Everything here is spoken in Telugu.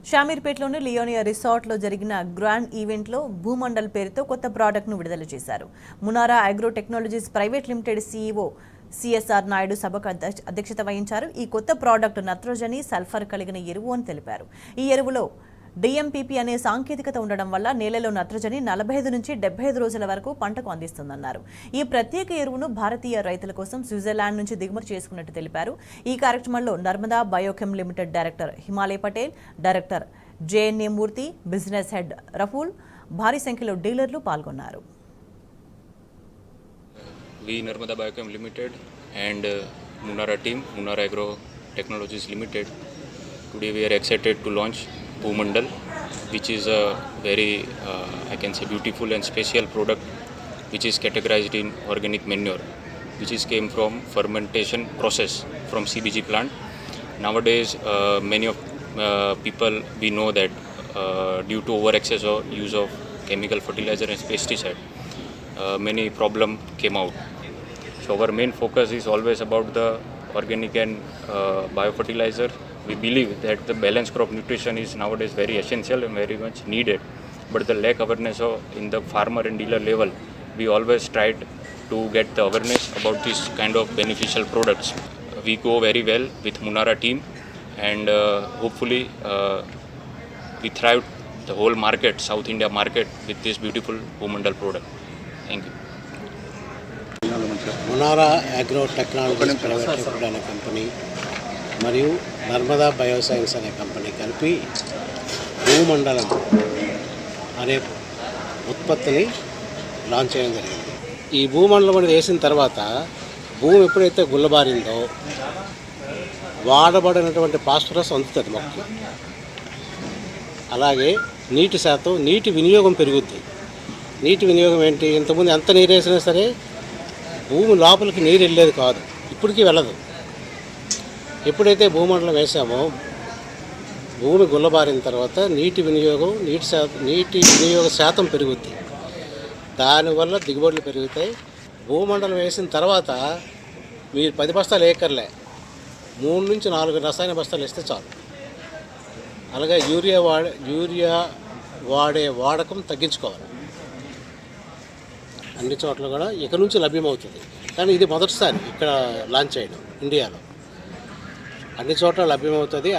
షామీర్పేటలోని లియోనియా రిసార్ట్లో జరిగిన గ్రాండ్ ఈవెంట్లో భూమండల్ పేరుతో కొత్త ప్రాడక్ట్ను విడుదల చేశారు. Munara agro technologies private limited CEO CSR Naidu సభకు అధ్యక్షత వహించారు. ఈ కొత్త ప్రాడక్ట్ నత్రజని, సల్ఫర్ కలిగిన ఎరువు అని తెలిపారు. ఈ ఎరువులో డిఎంపీపీ అనే సాంకేతికత ఉండడం వల్ల నేలలో నత్రజని 45 నుంచి 75 రోజుల వరకు పంటకు అందిస్తుందన్నారు. ఈ ప్రత్యేక ఎరువును భారతీయ రైతుల కోసం స్విట్జర్లాండ్ నుంచి దిగుమతి చేసుకున్నట్టు తెలిపారు. ఈ కార్యక్రమంలో Narmada biochem limited director Himalaya Patel, director JNA Murthy, business head Rafool, భారీ సంఖ్యలో డీలర్లు పాల్గొన్నారు. We Narmada Biochem Limited and Munara team, Munara Agro Technologies Limited. Today we are excited to launch Bhumandal, which is a very, I can say, beautiful and special product, which is categorized in organic manure, which is came from fermentation process from CBG plant. Nowadays, many of people we know that due to over excess or use of chemical fertilizer and pesticide, many problem came out. So our main focus is always about the organic and biofertilizer. We believe that the balanced crop nutrition is nowadays very essential and very much needed. But the lack awareness in the farmer and dealer level, we always tried to get the awareness about this kind of beneficial products. We go very well with Munara team, and hopefully we thrive the whole market, South India market, with this beautiful Bhumandal product. Thank you. మునారా agro technologies private limited అనే కంపెనీ మరియు నర్మదా బయోసైన్స్ అనే కంపెనీ కలిపి భూమండలం అనే ఉత్పత్తిని లాంచ్ చేయడం జరిగింది. ఈ భూమండలం అనేది వేసిన తర్వాత భూమి ఎప్పుడైతే గుల్లబారిందో వాడబడినటువంటి ఫాస్ఫరస్ అందుతుంది మొక్క. అలాగే నీటి శాతం, నీటి వినియోగం పెరుగుద్ది. నీటి వినియోగం ఏంటి? ఇంతకుముందు ఎంత నీరు వేసినా సరే భూమి లోపలికి నీరు వెళ్ళేది కాదు, ఇప్పటికీ వెళ్ళదు. ఎప్పుడైతే భూమండలం వేసామో భూమి గుల్లబారిన తర్వాత నీటి వినియోగ శాతం పెరుగుద్ది. దానివల్ల దిగుబడులు పెరుగుతాయి. భూమండలం వేసిన తర్వాత మీరు 10 బస్తాలు ఏకర్లే 3 నుంచి 4 రసాయన బస్తాలు వేస్తే చాలు. అలాగే యూరియా వాడే వాడకం తగ్గించుకోవాలి. అన్ని చోట్ల కూడా ఇక నుంచి లభ్యమవుతుంది. కానీ ఇది మొదటిసారి ఇక్కడ లాంచ్ చేయడం ఇండియాలో. అన్ని చోట్ల లభ్యమవుతుంది.